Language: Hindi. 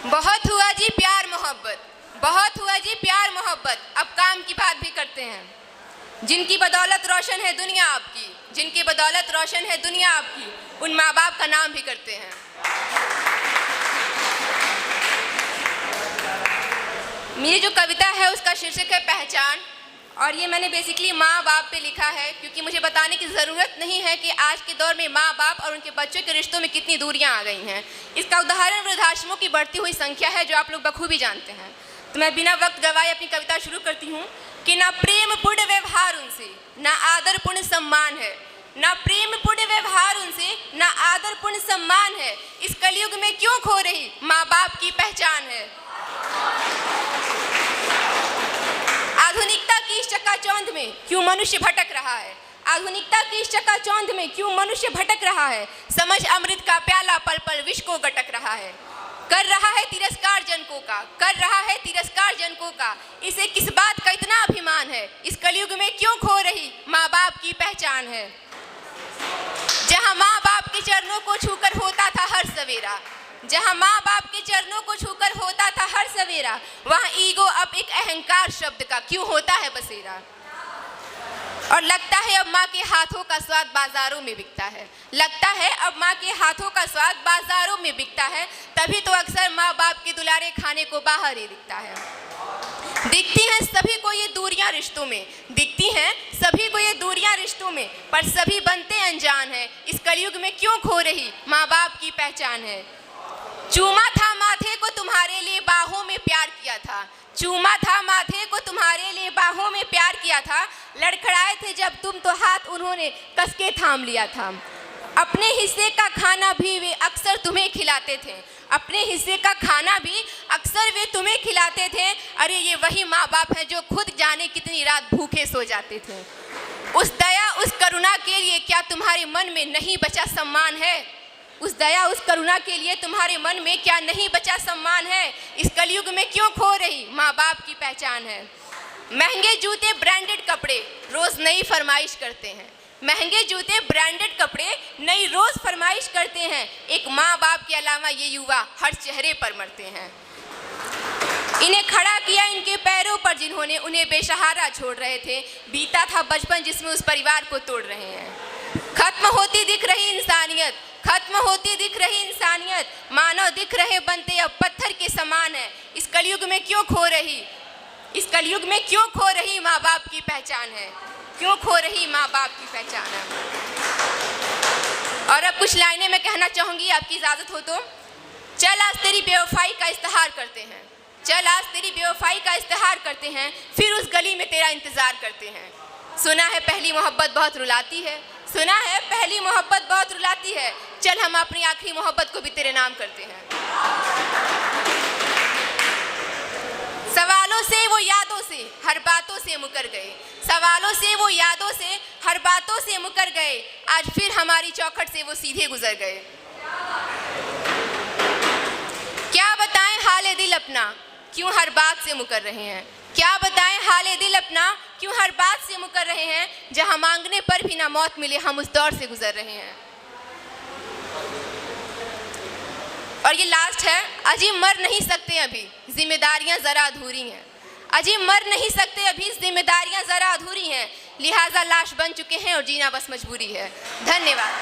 बहुत हुआ जी प्यार मोहब्बत, बहुत हुआ जी प्यार मोहब्बत, अब काम की बात भी करते हैं। जिनकी बदौलत रोशन है दुनिया आपकी, जिनकी बदौलत रोशन है दुनिया आपकी, उन माँ बाप का नाम भी करते हैं। मेरी जो कविता है उसका शीर्षक है पहचान, और ये मैंने बेसिकली माँ बाप पे लिखा है, क्योंकि मुझे बताने की ज़रूरत नहीं है कि आज के दौर में माँ बाप और उनके बच्चों के रिश्तों में कितनी दूरियां आ गई हैं। इसका उदाहरण वृद्धाश्रमों की बढ़ती हुई संख्या है, जो आप लोग बखूबी जानते हैं। तो मैं बिना वक्त गवाए अपनी कविता शुरू करती हूँ कि ना प्रेम पूर्ण व्यवहार उनसे, ना आदर पूर्ण सम्मान है। ना प्रेम पूर्ण व्यवहार उनसे, ना आदर पूर्ण सम्मान है। इस कलयुग में क्यों खो रही माँ बाप की पहचान है। आधुनिकता की इस चकाचौंध में क्यों मनुष्य भटक रहा है, आधुनिकता की इस चकाचौंध में क्यों मनुष्य भटक रहा है। समझ अमृत का प्याला पल पल विष को गटक रहा है। कर रहा है तिरस्कार जनकों का, कर रहा है तिरस्कार जनकों का। इसे किस बात का इतना अभिमान है। इस कलयुग में क्यों खो रही माँ बाप की पहचान है। जहाँ माँ बाप के चरणों को छूकर होता था हर सवेरा, जहाँ माँ बाप के चरणों को छूकर होता था हर सवेरा, वहाँ ईगो अब एक अहंकार शब्द का क्यों होता है बसेरा। और लगता है अब माँ के हाथों का स्वाद बाजारों में बिकता है, लगता है अब माँ के हाथों का स्वाद बाजारों में बिकता है। तभी तो अक्सर माँ बाप के दुलारे खाने को बाहर ही दिखता है। दिखती हैं सभी को ये दूरियां रिश्तों में, दिखती हैं सभी को ये दूरियां रिश्तों में, पर सभी बनते अनजान है। इस कलयुग में क्यों खो रही माँ बाप की पहचान है। चूमा था माथे को तुम्हारे लिए बाहों में प्यार किया था, चूमा था माथे को तुम्हारे लिए बाहों में प्यार किया था। लड़खड़ाए थे जब तुम तो हाथ उन्होंने कसके थाम लिया था। अपने हिस्से का खाना भी वे अक्सर तुम्हें खिलाते थे, अपने हिस्से का खाना भी अक्सर वे तुम्हें खिलाते थे। अरे ये वही माँ बाप हैं जो खुद जाने कितनी रात भूखे सो जाते थे। उस दया उस करुणा के लिए क्या तुम्हारे मन में नहीं बचा सम्मान है। उस दया उस करुणा के लिए तुम्हारे मन में क्या नहीं बचा सम्मान है। इस कलयुग में क्यों खो रही माँ बाप की पहचान है। महंगे जूते ब्रांडेड कपड़े रोज़ नई फरमाइश करते हैं, महंगे जूते ब्रांडेड कपड़े नई रोज़ फरमाइश करते हैं। एक माँ बाप के अलावा ये युवा हर चेहरे पर मरते हैं। इन्हें खड़ा किया इनके पैरों पर जिन्होंने उन्हें बेसहारा छोड़ रहे थे। बीता था बचपन जिसमें उस परिवार को तोड़ रहे हैं। खत्म होती दिख रही इंसानियत, खत्म होती दिख रही इंसानियत। मानव दिख रहे बनते अब पत्थर के समान है। इस कलयुग में क्यों खो रही, इस कलयुग में क्यों खो रही माँ बाप की पहचान है, क्यों खो रही माँ बाप की पहचान है। और अब कुछ लाइनें मैं कहना चाहूँगी, आपकी इजाज़त हो तो। चल आज तेरी बेवफाई का इस्तेहार करते हैं, चल आज तेरी बेवफाई का इस्तेहार करते हैं, फिर उस गली में तेरा इंतज़ार करते हैं। सुना है पहली मोहब्बत बहुत रुलाती है, सुना है पहली मोहब्बत बहुत रुलाती है। चल हम अपनी आखिरी मोहब्बत को भी तेरे नाम करते हैं। सवालों से वो यादों से हर बातों से मुकर गए, सवालों से वो यादों से हर बातों से मुकर गए। आज फिर हमारी चौखट से वो सीधे गुजर गए। क्या बताएं हाले दिल अपना क्यों हर बात से मुकर रहे हैं, क्या बताएं हाले दिल अपना क्यों हर बात से मुकर रहे हैं। जहां मांगने पर भी ना मौत मिले हम उस दौर से गुजर रहे हैं। और ये लास्ट है। अजी मर नहीं सकते अभी, जिम्मेदारियां ज़रा अधूरी हैं। अजी मर नहीं सकते अभी, जिम्मेदारियां ज़रा अधूरी हैं। लिहाजा लाश बन चुके हैं और जीना बस मजबूरी है। धन्यवाद।